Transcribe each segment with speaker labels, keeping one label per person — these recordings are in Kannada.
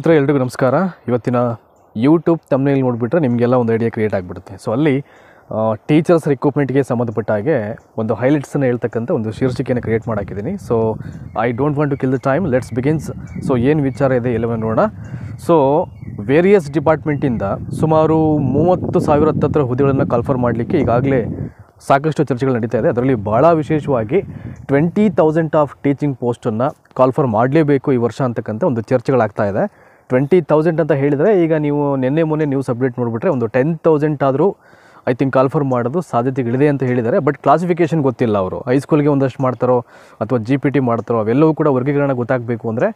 Speaker 1: ಸ್ನೇಹಿತರೆ ಎಲ್ರಿಗೂ ನಮಸ್ಕಾರ. ಇವತ್ತಿನ ಯೂಟ್ಯೂಬ್ ತಮ್ನೇಲ್ ನೋಡಿಬಿಟ್ರೆ ನಿಮಗೆಲ್ಲ ಒಂದು ಐಡಿಯಾ ಕ್ರಿಯೇಟ್ ಆಗಿಬಿಡುತ್ತೆ. ಸೊ ಅಲ್ಲಿ ಟೀಚರ್ಸ್ ರಿಕ್ರೂಟ್ಮೆಂಟ್ಗೆ ಸಂಬಂಧಪಟ್ಟ ಹಾಗೆ ಒಂದು ಹೈಲೈಟ್ಸನ್ನು ಹೇಳ್ತಕ್ಕಂಥ ಒಂದು ಶೀರ್ಷಿಕೆಯನ್ನು ಕ್ರಿಯೇಟ್ ಮಾಡಾಕಿದ್ದೀನಿ. So I don't want to kill the time, let's begins. So ಏನು ವಿಚಾರ ಇದೆ ಎಲ್ಲವನ್ನು ನೋಡೋಣ. ಸೊ ವೇರಿಯಸ್ ಡಿಪಾರ್ಟ್ಮೆಂಟಿಂದ ಸುಮಾರು 30,000 ಹತ್ತಿರ ಹುದ್ದೆಗಳನ್ನು ಕನ್ಫರ್ಮ್ ಮಾಡಲಿಕ್ಕೆ ಈಗಾಗಲೇ ಸಾಕಷ್ಟು ಚರ್ಚೆಗಳು ನಡೀತಾ ಇದೆ. ಅದರಲ್ಲಿ ಭಾಳ ವಿಶೇಷವಾಗಿ 20,000 ಆಫ್ ಟೀಚಿಂಗ್ ಪೋಸ್ಟನ್ನು ಕಾಲ್ಫರ್ ಮಾಡಲೇಬೇಕು ಈ ವರ್ಷ ಅಂತಕ್ಕಂಥ ಒಂದು ಚರ್ಚೆಗಳಾಗ್ತಾ ಇದೆ. 20,000 ಅಂತ ಹೇಳಿದರೆ ಈಗ ನೀವು ಮೊನ್ನೆ ನ್ಯೂಸ್ ಅಪ್ಡೇಟ್ ನೋಡಿಬಿಟ್ರೆ ಒಂದು 10,000 ಆದರೂ ಐ ಥಿಂಕ್ ಕಾಲ್ಫರ್ ಮಾಡೋದು ಸಾಧ್ಯತೆಗಳಿದೆ ಅಂತ ಹೇಳಿದ್ದಾರೆ. ಬಟ್ ಕ್ಲಾಸಿಫಿಕೇಷನ್ ಗೊತ್ತಿಲ್ಲ. ಅವರು ಹೈಸ್ಕೂಲ್ಗೆ ಒಂದಷ್ಟು ಮಾಡ್ತಾರೋ ಅಥವಾ GPT ಮಾಡ್ತಾರೋ ಅವೆಲ್ಲವೂ ಕೂಡ ವರ್ಗೀಕರಣ ಗೊತ್ತಾಗಬೇಕು ಅಂದರೆ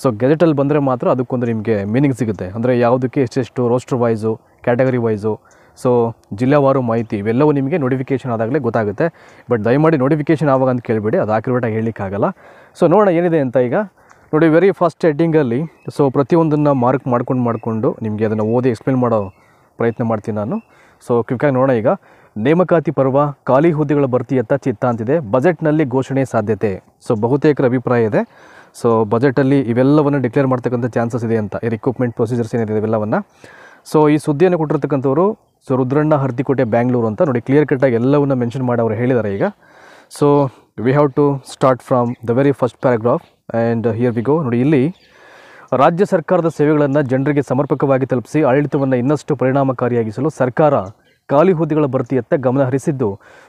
Speaker 1: ಸೊ ಗೆಜೆಟಲ್ಲಿ ಬಂದರೆ ಮಾತ್ರ ಅದಕ್ಕೊಂದು ನಿಮಗೆ ಮೀನಿಂಗ್ ಸಿಗುತ್ತೆ. ಅಂದರೆ ಯಾವುದಕ್ಕೆ ಎಷ್ಟೆಷ್ಟು roster wise, category wise, so ಜಿಲ್ಲಾವಾರು ಮಾಹಿತಿ ಇವೆಲ್ಲವೂ ನಿಮಗೆ ನೋಟಿಫಿಕೇಷನ್ ಆದಾಗಲೇ ಗೊತ್ತಾಗುತ್ತೆ. ಬಟ್ ದಯಮಾಡಿ ನೋಟಿಫಿಕೇಷನ್ ಆವಾಗ ಅಂತ ಕೇಳಿಬಿಡಿ, ಅದು ಆಕ್ಯುರೇಟಾಗಿ ಹೇಳಲಿಕ್ಕಾಗಲ್ಲ. ಸೊ ನೋಡೋಣ ಏನಿದೆ ಅಂತ. ಈಗ ನೋಡಿ, ವೆರಿ ಫಸ್ಟ್ ಹೆಡ್ಡಿಂಗಲ್ಲಿ ಸೊ ಪ್ರತಿಯೊಂದನ್ನು ಮಾರ್ಕ್ ಮಾಡಿಕೊಂಡು ನಿಮಗೆ ಅದನ್ನು ಓದಿ ಎಕ್ಸ್ಪ್ಲೇನ್ ಮಾಡೋ ಪ್ರಯತ್ನ ಮಾಡ್ತೀನಿ ನಾನು. ಸೊ ಕ್ವಿಕ್ಕಾಗಿ ನೋಡೋಣ. ಈಗ ನೇಮಕಾತಿ ಪರ್ವ, ಖಾಲಿ ಹುದ್ದೆಗಳ ಭರ್ತಿಯತ್ತ ಚಿತ್ತ ಅಂತಿದೆ. ಬಜೆಟ್ನಲ್ಲಿ ಘೋಷಣೆ ಸಾಧ್ಯತೆ. ಸೊ ಬಹುತೇಕರ ಅಭಿಪ್ರಾಯ ಇದೆ ಸೊ ಬಜೆಟಲ್ಲಿ ಇವೆಲ್ಲವನ್ನು ಡಿಕ್ಲೇರ್ ಮಾಡ್ತಕ್ಕಂಥ ಚಾನ್ಸಸ್ ಇದೆ ಅಂತ. ಈ ರಿಕ್ರೂಟ್ಮೆಂಟ್ ಪ್ರೊಸೀಜರ್ಸ್ ಏನಿದೆ ಇವೆಲ್ಲವನ್ನು. ಸೊ ಈ ಸುದ್ದಿಯನ್ನು ಕೊಟ್ಟಿರ್ತಕ್ಕಂಥವ್ರು ಸೊ ರುದ್ರಣ್ಣ ಹರ್ದಿಕೋಟೆ ಬ್ಯಾಂಗ್ಳೂರು ಅಂತ. ನೋಡಿ, ಕ್ಲಿಯರ್ ಕಟ್ಟಾಗಿ ಎಲ್ಲವನ್ನ ಮೆನ್ಷನ್ ಮಾಡಿ ಅವರು ಹೇಳಿದ್ದಾರೆ ಈಗ. So we have to start from the very first paragraph and here we go. ನೋಡಿ, ಇಲ್ಲಿ ರಾಜ್ಯ ಸರ್ಕಾರದ ಸೇವೆಗಳನ್ನು ಜನರಿಗೆ ಸಮರ್ಪಕವಾಗಿ ತಲುಪಿಸಿ ಆಡಳಿತವನ್ನು ಇನ್ನಷ್ಟು ಪರಿಣಾಮಕಾರಿಯಾಗಿಸಲು ಸರ್ಕಾರ ಖಾಲಿ ಹುದ್ದೆಗಳ ಭರ್ತಿಯತ್ತ ಗಮನ ಹರಿಸಿದ್ದು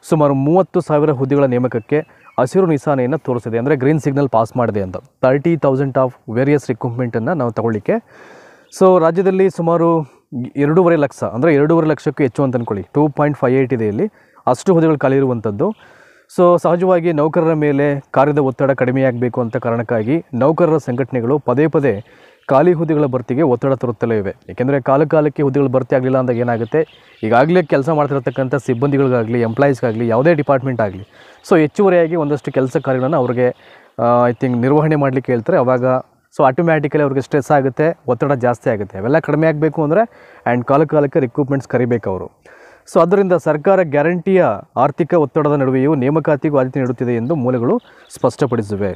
Speaker 1: ಸುಮಾರು 30,000 ಹುದ್ದೆಗಳ ನೇಮಕಕ್ಕೆ ಹಸಿರು ನಿಶಾನೆಯನ್ನು ತೋರಿಸಿದೆ. ಅಂದರೆ ಗ್ರೀನ್ ಸಿಗ್ನಲ್ ಪಾಸ್ ಮಾಡಿದೆ ಅಂತ. 30,000 ಆಫ್ ವೇರಿಯಸ್ ರಿಕ್ರೂಟ್ಮೆಂಟನ್ನು ನಾವು ತಗೊಳ್ಳಿಕ್ಕೆ. ಸೊ ರಾಜ್ಯದಲ್ಲಿ ಸುಮಾರು 2.5 ಲಕ್ಷ, ಅಂದರೆ 2.5 ಲಕ್ಷಕ್ಕೂ ಹೆಚ್ಚು ಅಂತ ಅಂದ್ಕೊಳ್ಳಿ, 2.58 ಇದೆ ಇಲ್ಲಿ, ಅಷ್ಟು ಹುದ್ದೆಗಳು ಖಾಲಿ ಇರುವಂಥದ್ದು. ಸೊ ಸಹಜವಾಗಿ ನೌಕರರ ಮೇಲೆ ಕಾರ್ಯದ ಒತ್ತಡ ಕಡಿಮೆಯಾಗಬೇಕು ಅಂತ ಕಾರಣಕ್ಕಾಗಿ ನೌಕರರ ಸಂಘಟನೆಗಳು ಪದೇ ಪದೇ ಖಾಲಿ ಹುದ್ದೆಗಳ ಭರ್ತಿಗೆ ಒತ್ತಡ ತರುತ್ತಲೇ ಇವೆ. ಏಕೆಂದರೆ ಕಾಲಕ್ಕೆ ಹುದ್ದೆಗಳು ಭರ್ತಿ ಆಗಲಿಲ್ಲ ಅಂದಾಗ ಏನಾಗುತ್ತೆ, ಈಗಾಗಲೇ ಕೆಲಸ ಮಾಡ್ತಿರತಕ್ಕಂಥ ಸಿಬ್ಬಂದಿಗಳಿಗಾಗಲಿ, ಎಂಪ್ಲಾಯೀಸ್ಗಾಗಲಿ, ಯಾವುದೇ ಡಿಪಾರ್ಟ್ಮೆಂಟ್ ಆಗಲಿ ಸೊ ಹೆಚ್ಚುವರಿಯಾಗಿ ಒಂದಷ್ಟು ಕೆಲಸ ಕಾರ್ಯಗಳನ್ನು ಅವ್ರಿಗೆ ಐ ಥಿಂಕ್ ನಿರ್ವಹಣೆ ಮಾಡಲಿಕ್ಕೆ ಹೇಳ್ತಾರೆ. ಆವಾಗ ಸೊ ಆಟೋಮ್ಯಾಟಿಕಲಿ ಅವ್ರಿಗೆ ಸ್ಟ್ರೆಸ್ ಆಗುತ್ತೆ, ಒತ್ತಡ ಜಾಸ್ತಿ ಆಗುತ್ತೆ. ಅವೆಲ್ಲ ಕಡಿಮೆ ಆಗಬೇಕು ಅಂದರೆ ಆ್ಯಂಡ್ ಕಾಲಕ್ಕೆ ರಿಕ್ರೂಟ್ಮೆಂಟ್ಸ್ ಕರಿಬೇಕು ಅವರು. ಸೊ ಅದರಿಂದ ಸರ್ಕಾರ ಗ್ಯಾರಂಟಿಯ ಆರ್ಥಿಕ ಒತ್ತಡದ ನಡುವೆಯೂ ನೇಮಕಾತಿಗೂ ಆದ್ಯತೆ ನೀಡುತ್ತಿದೆ ಎಂದು ಮೂಲಗಳು ಸ್ಪಷ್ಟಪಡಿಸಿವೆ.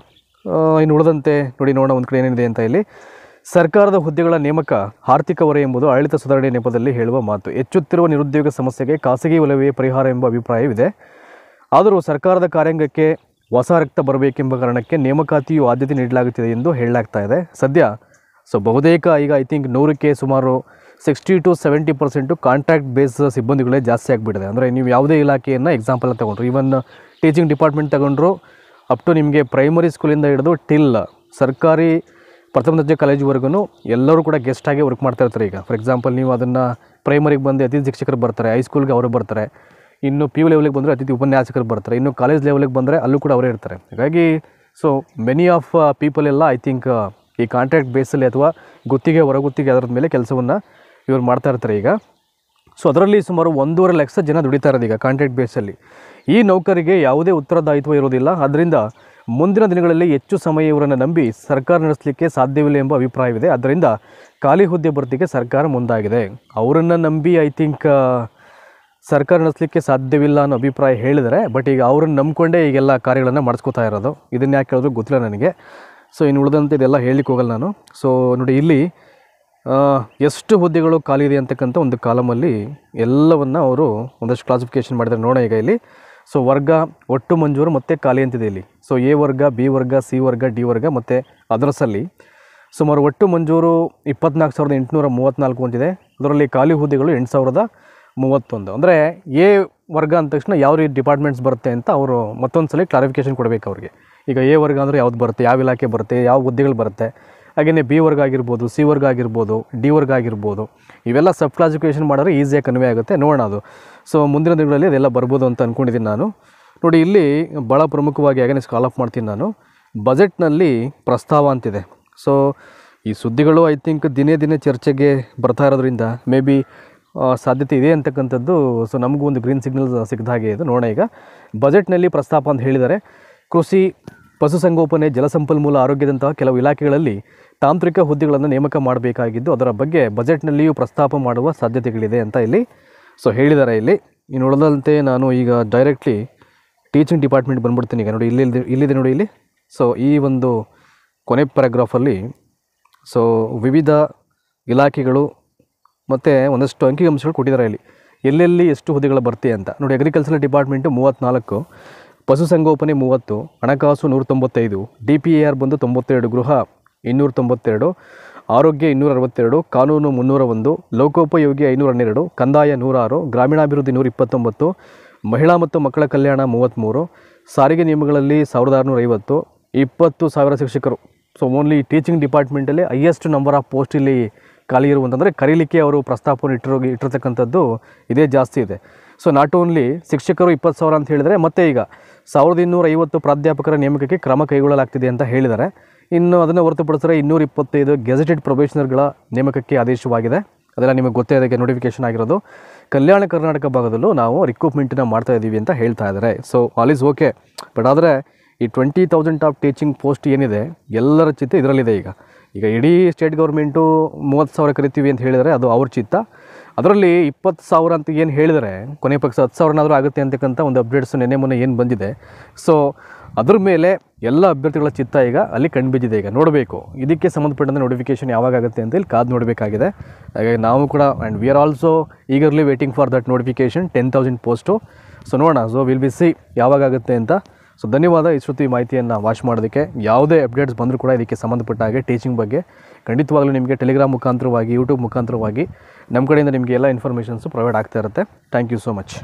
Speaker 1: ಇನ್ನು ಉಳಿದಂತೆ ನೋಡೋಣ ಒಂದು ಕಡೆ ಏನಿದೆ ಅಂತ. ಇಲ್ಲಿ ಸರ್ಕಾರದ ಹುದ್ದೆಗಳ ನೇಮಕ ಆರ್ಥಿಕ ಹೊರೆ ಎಂಬುದು ಆಡಳಿತ ಸುಧಾರಣೆ ನೆಪದಲ್ಲಿ ಹೇಳುವ ಮಾತು. ಹೆಚ್ಚುತ್ತಿರುವ ನಿರುದ್ಯೋಗ ಸಮಸ್ಯೆಗೆ ಖಾಸಗಿ ವಲಯವೇ ಪರಿಹಾರ ಎಂಬ ಅಭಿಪ್ರಾಯವಿದೆ. ಆದರೂ ಸರ್ಕಾರದ ಕಾರ್ಯಾಂಗಕ್ಕೆ ಹೊಸ ರಕ್ತ ಬರಬೇಕೆಂಬ ಕಾರಣಕ್ಕೆ ನೇಮಕಾತಿಯು ಆದ್ಯತೆ ನೀಡಲಾಗುತ್ತಿದೆ ಎಂದು ಹೇಳಲಾಗ್ತಾ ಇದೆ ಸದ್ಯ. ಸೊ ಬಹುತೇಕ ಈಗ ಐ ಥಿಂಕ್ 100ಕ್ಕೆ ಸುಮಾರು 60 to 70% ಕಾಂಟ್ರಾಕ್ಟ್ ಬೇಸ್ ಸಿಬ್ಬಂದಿಗಳೇ ಜಾಸ್ತಿ ಆಗಿಬಿಟ್ಟಿದೆ. ಅಂದರೆ ನೀವು ಯಾವುದೇ ಇಲಾಖೆಯನ್ನು ಎಕ್ಸಾಂಪಲ್ ತಗೊಂಡ್ರು, ಈವನ್ ಟೀಚಿಂಗ್ ಡಿಪಾರ್ಟ್ಮೆಂಟ್ ತಗೊಂಡ್ರು ಅಪ್ ಟು ನಿಮಗೆ ಪ್ರೈಮರಿ ಸ್ಕೂಲಿಂದ ಹಿಡಿದು ಟಿಲ್ ಸರ್ಕಾರಿ ಪ್ರಥಮ ದರ್ಜೆ ಕಾಲೇಜುವರೆಗೂ ಎಲ್ಲರೂ ಕೂಡ ಗೆಸ್ಟಾಗಿ ವರ್ಕ್ ಮಾಡ್ತಾ ಇರ್ತಾರೆ. ಈಗ ಫಾರ್ ಎಕ್ಸಾಂಪಲ್ ನೀವು ಅದನ್ನು ಪ್ರೈಮರಿಗೆ ಬಂದು ಅತಿಥಿ ಶಿಕ್ಷಕರು ಬರ್ತಾರೆ, ಹೈಸ್ಕೂಲ್ಗೆ ಅವರು ಬರ್ತಾರೆ, ಇನ್ನು PU ಲೆವೆಲ್ಗೆ ಬಂದರೆ ಅತಿಥಿ ಉಪನ್ಯಾಸಕರು ಬರ್ತಾರೆ, ಇನ್ನು ಕಾಲೇಜ್ ಲೆವೆಲ್ಗೆ ಬಂದರೆ ಅಲ್ಲೂ ಕೂಡ ಅವರೇ ಇರ್ತಾರೆ. ಹಾಗಾಗಿ ಸೊ ಮೆನಿ ಆಫ್ ಪೀಪಲ್ ಎಲ್ಲ ಐ ಥಿಂಕ್ ಈ ಕಾಂಟ್ರಾಕ್ಟ್ ಬೇಸಲ್ಲಿ ಅಥವಾ ಗುತ್ತಿಗೆ ಹೊರಗುತ್ತಿಗೆ ಅದರ ಮೇಲೆ ಕೆಲಸವನ್ನು ಇವರು ಮಾಡ್ತಾ ಇರ್ತಾರೆ ಈಗ. ಸೊ ಅದರಲ್ಲಿ ಸುಮಾರು 1.5 ಲಕ್ಷ ಜನ ದುಡಿತಾ ಇರೋದು ಈಗ ಕಾಂಟ್ರಾಕ್ಟ್ ಬೇಸಲ್ಲಿ. ಈ ನೌಕರಿಗೆ ಯಾವುದೇ ಉತ್ತರದಾಯಿತ್ವ ಇರೋದಿಲ್ಲ. ಆದ್ದರಿಂದ ಮುಂದಿನ ದಿನಗಳಲ್ಲಿ ಹೆಚ್ಚು ಸಮಯ ಇವರನ್ನು ನಂಬಿ ಸರ್ಕಾರ ನಡೆಸಲಿಕ್ಕೆ ಸಾಧ್ಯವಿಲ್ಲ ಎಂಬ ಅಭಿಪ್ರಾಯವಿದೆ. ಆದ್ದರಿಂದ ಖಾಲಿ ಹುದ್ದೆ ಭರ್ತಿಗೆ ಸರ್ಕಾರ ಮುಂದಾಗಿದೆ. ಅವರನ್ನು ನಂಬಿ ಐ ಥಿಂಕ್ ಸರ್ಕಾರ ನಡೆಸಲಿಕ್ಕೆ ಸಾಧ್ಯವಿಲ್ಲ ಅನ್ನೋ ಅಭಿಪ್ರಾಯ ಹೇಳಿದರೆ, ಬಟ್ ಈಗ ಅವ್ರನ್ನ ನಂಬಿಕೊಂಡೇ ಈಗೆಲ್ಲ ಕಾರ್ಯಗಳನ್ನು ಮಾಡಿಸ್ಕೋತಾ ಇರೋದು. ಇದನ್ನು ಯಾಕೆ ಹೇಳಿದ್ರು ಗೊತ್ತಿಲ್ಲ ನನಗೆ. ಸೊ ಇನ್ನು ಉಳಿದಂತೆ ಇದೆಲ್ಲ ಹೇಳಲಿಕ್ಕೆ ಹೋಗಲ್ಲ ನಾನು. ಸೊ ನೋಡಿ, ಇಲ್ಲಿ ಎಷ್ಟು ಹುದ್ದೆಗಳು ಖಾಲಿ ಇದೆ ಅಂತಕ್ಕಂಥ ಒಂದು ಕಾಲಮಲ್ಲಿ ಎಲ್ಲವನ್ನು ಅವರು ಒಂದಷ್ಟು ಕ್ಲಾಸಿಫಿಕೇಷನ್ ಮಾಡಿದ್ದಾರೆ. ನೋಡೋಣ ಈಗ ಇಲ್ಲಿ. ಸೊ ವರ್ಗ, ಒಟ್ಟು ಮಂಜೂರು ಮತ್ತು ಖಾಲಿ ಅಂತಿದೆ ಇಲ್ಲಿ. ಸೊ A ವರ್ಗ, B ವರ್ಗ, C ವರ್ಗ, D ವರ್ಗ ಮತ್ತು ಅದರ್ಸಲ್ಲಿ ಸುಮಾರು ಒಟ್ಟು ಮಂಜೂರು 24,834 ಅಂತಿದೆ. ಅದರಲ್ಲಿ ಖಾಲಿ ಹುದ್ದೆಗಳು 8,031. ಅಂದರೆ A ವರ್ಗ ಅಂದ ತಕ್ಷಣ ಯಾವ ರೀತಿ ಡಿಪಾರ್ಟ್ಮೆಂಟ್ಸ್ ಬರುತ್ತೆ ಅಂತ ಅವರು ಮತ್ತೊಂದು ಸಲ ಕ್ಲಾರಿಫಿಕೇಷನ್ ಕೊಡಬೇಕು ಅವ್ರಿಗೆ. ಈಗ A ವರ್ಗ ಅಂದರೆ ಯಾವ್ದು ಬರುತ್ತೆ, ಯಾವ ಇಲಾಖೆ ಬರುತ್ತೆ, ಯಾವ ಹುದ್ದೆಗಳು ಬರುತ್ತೆ. ಹಾಗೆಯೇ B ವರ್ಗ ಆಗಿರ್ಬೋದು, C ವರ್ಗ ಆಗಿರ್ಬೋದು, D ವರ್ಗ ಆಗಿರ್ಬೋದು. ಇವೆಲ್ಲ ಸಬ್ ಕ್ಲಾಸಿಫಿಕೇಷನ್ ಮಾಡಿದ್ರೆ ಈಸಿಯಾಗಿ ಕನ್ವೆ ಆಗುತ್ತೆ. ನೋಡೋಣ ಅದು. ಸೊ ಮುಂದಿನ ದಿನಗಳಲ್ಲಿ ಅದೆಲ್ಲ ಬರ್ಬೋದು ಅಂತ ಅಂದ್ಕೊಂಡಿದ್ದೀನಿ ನಾನು. ನೋಡಿ, ಇಲ್ಲಿ ಭಾಳ ಪ್ರಮುಖವಾಗಿ ಹಾಗೆ ಕಾಲ್ ಆಫ್ ಮಾಡ್ತೀನಿ ನಾನು. ಬಜೆಟ್ನಲ್ಲಿ ಪ್ರಸ್ತಾವ ಅಂತಿದೆ. ಸೊ ಈ ಸುದ್ದಿಗಳು ಐ ಥಿಂಕ್ ದಿನೇ ಚರ್ಚೆಗೆ ಬರ್ತಾ ಇರೋದ್ರಿಂದ ಮೇ ಬಿ ಸಾಧ್ಯತೆ ಇದೆ ಅಂತಕ್ಕಂಥದ್ದು. ಸೊ ನಮಗೂ ಒಂದು ಗ್ರೀನ್ ಸಿಗ್ನಲ್ ಸಿಕ್ಕಿದ ಹಾಗೆ ಇದು. ನೋಡೋಣ ಈಗ. ಬಜೆಟ್ನಲ್ಲಿ ಪ್ರಸ್ತಾಪ ಅಂತ ಹೇಳಿದ್ದಾರೆ. ಕೃಷಿ, ಪಶುಸಂಗೋಪನೆ, ಜಲಸಂಪನ್ಮೂಲ, ಆರೋಗ್ಯದಂತಹ ಕೆಲವು ಇಲಾಖೆಗಳಲ್ಲಿ ತಾಂತ್ರಿಕ ಹುದ್ದೆಗಳನ್ನು ನೇಮಕ ಮಾಡಬೇಕಾಗಿದ್ದು ಅದರ ಬಗ್ಗೆ ಬಜೆಟ್ನಲ್ಲಿಯೂ ಪ್ರಸ್ತಾಪ ಮಾಡುವ ಸಾಧ್ಯತೆಗಳಿದೆ ಅಂತ ಇಲ್ಲಿ ಸೊ ಹೇಳಿದ್ದಾರೆ ಇಲ್ಲಿ. ಇನ್ನು ಉಳಿದಂತೆ ನಾನು ಈಗ ಡೈರೆಕ್ಟ್ಲಿ ಟೀಚಿಂಗ್ ಡಿಪಾರ್ಟ್ಮೆಂಟ್ ಬಂದ್ಬಿಡ್ತೀನಿ ಈಗ. ನೋಡಿ, ಇಲ್ಲಿದೆ ನೋಡಿ ಇಲ್ಲಿ. ಸೊ ಈ ಒಂದು ಕೊನೆ ಪ್ಯಾರಾಗ್ರಾಫಲ್ಲಿ ಸೊ ವಿವಿಧ ಇಲಾಖೆಗಳು ಮತ್ತು ಒಂದಷ್ಟು ಅಂಕಿಅಂಶಗಳು ಕೊಟ್ಟಿದ್ದಾರೆ ಇಲ್ಲಿ ಎಲ್ಲೆಲ್ಲಿ ಎಷ್ಟು ಹುದ್ದೆಗಳು ಬರ್ತೀವಿ ಅಂತ ನೋಡಿ. ಅಗ್ರಿಕಲ್ಚರಲ್ ಡಿಪಾರ್ಟ್ಮೆಂಟು 34, ಪಶುಸಂಗೋಪನೆ 30, ಹಣಕಾಸು 195, DPAR ಬಂದು 92, ಗೃಹ 292, ಆರೋಗ್ಯ 262, ಕಾನೂನು 301, ಲೋಕೋಪಯೋಗಿ 512, ಕಂದಾಯ 106, ಗ್ರಾಮೀಣಾಭಿವೃದ್ಧಿ 129, ಮಹಿಳಾ ಮತ್ತು ಮಕ್ಕಳ ಕಲ್ಯಾಣ 33, ಸಾರಿಗೆ ನಿಯಮಗಳಲ್ಲಿ 1650, 20,000 ಶಿಕ್ಷಕರು. ಸೊ ಓನ್ಲಿ ಟೀಚಿಂಗ್ ಡಿಪಾರ್ಟ್ಮೆಂಟಲ್ಲಿ ಹೈಯೆಸ್ಟ್ ನಂಬರ್ ಆಫ್ ಪೋಸ್ಟ್ ಇಲ್ಲಿ ಖಾಲಿ ಇರುವಂತಂದರೆ ಕರೀಲಿಕ್ಕೆ ಅವರು ಪ್ರಸ್ತಾಪವನ್ನು ಇಟ್ಟಿರ್ತಕ್ಕಂಥದ್ದು ಇದೇ ಜಾಸ್ತಿ ಇದೆ. ಸೊ ನಾಟ್ ಓನ್ಲಿ ಶಿಕ್ಷಕರು 20,000 ಅಂತ ಹೇಳಿದರೆ, ಮತ್ತು ಈಗ 1250 ಪ್ರಾಧ್ಯಾಪಕರ ನೇಮಕಕ್ಕೆ ಕ್ರಮ ಕೈಗೊಳ್ಳಲಾಗ್ತಿದೆ ಅಂತ ಹೇಳಿದ್ದಾರೆ. ಇನ್ನು ಅದನ್ನು ಹೊರತುಪಡಿಸಿದರೆ 225 ಗೆಜೆಟೆಡ್ ಪ್ರೊಬೇಷನರ್ಗಳ ನೇಮಕಕ್ಕೆ ಆದೇಶವಾಗಿದೆ. ಅದೆಲ್ಲ ನಿಮಗೆ ಗೊತ್ತೇ ಇದಕ್ಕೆ ನೋಟಿಫಿಕೇಷನ್ ಆಗಿರೋದು. ಕಲ್ಯಾಣ ಕರ್ನಾಟಕ ಭಾಗದಲ್ಲೂ ನಾವು ರಿಕ್ರೂಟ್ಮೆಂಟನ್ನು ಮಾಡ್ತಾ ಇದ್ದೀವಿ ಅಂತ ಹೇಳ್ತಾ ಇದ್ದಾರೆ. So all is okay. But ಆದರೆ ಈ 20,000 ಆಫ್ ಟೀಚಿಂಗ್ ಪೋಸ್ಟ್ ಏನಿದೆ ಎಲ್ಲರ ಚಿತ್ತ ಇದರಲ್ಲಿದೆ. ಈಗ ಇಡೀ ಸ್ಟೇಟ್ ಗೌರ್ಮೆಂಟು 30,000 ಕರಿತೀವಿ ಅಂತ ಹೇಳಿದರೆ ಅದು ಅವ್ರ ಚಿತ್ತ. ಅದರಲ್ಲಿ 20,000 ಅಂತ ಏನು ಹೇಳಿದರೆ ಕೊನೆ ಪಕ್ಷ 10,000 ಆಗುತ್ತೆ ಅಂತಕ್ಕಂಥ ಒಂದು ಅಪ್ಡೇಟ್ಸ್ ನೆನ್ನೆ ಮೊನ್ನೆ ಏನು ಬಂದಿದೆ. ಸೊ ಅದ್ರ ಮೇಲೆ ಎಲ್ಲ ಅಭ್ಯರ್ಥಿಗಳ ಚಿತ್ತ ಈಗ ಅಲ್ಲಿ ಕಂಡುಬಿದ್ದಿದೆ. ಈಗ ನೋಡಬೇಕು ಇದಕ್ಕೆ ಸಂಬಂಧಪಟ್ಟಂತೆ ನೋಟಿಫಿಕೇಷನ್ ಯಾವಾಗ ಆಗುತ್ತೆ ಅಂತ ಇಲ್ಲಿ ಕಾದು ನೋಡಬೇಕಾಗಿದೆ. ಹಾಗಾಗಿ ನಾವು ಕೂಡ and we are also eagerly waiting for that notification 10,000 post. So ನೋಡೋಣ, ಸೊ ವಿಲ್ ಬಿ ಸಿ ಯಾವಾಗ ಆಗುತ್ತೆ ಅಂತ. ಸೊ ಧನ್ಯವಾದ ಇಷ್ಟೊತ್ತು ಈ ಮಾಹಿತಿಯನ್ನು ವಾಚ್ ಮಾಡೋದಕ್ಕೆ. ಯಾವುದೇ ಅಪ್ಡೇಟ್ಸ್ ಬಂದರೂ ಕೂಡ ಇದಕ್ಕೆ ಸಂಬಂಧಪಟ್ಟ ಹಾಗೆ ಟೀಚಿಂಗ್ ಬಗ್ಗೆ ಖಂಡಿತವಾಗಲೂ ನಿಮಗೆ ಟೆಲಿಗ್ರಾಮ್ ಮುಖಾಂತರವಾಗಿ, ಯೂಟ್ಯೂಬ್ ಮುಖಾಂತರವಾಗಿ ನಮ್ಮ ಕಡೆಯಿಂದ ನಿಮಗೆ ಎಲ್ಲ ಇನ್ಫಾರ್ಮೇಷನ್ಸು ಪ್ರೊವೈಡ್ ಆಗ್ತಾ ಇರುತ್ತೆ. Thank you so much.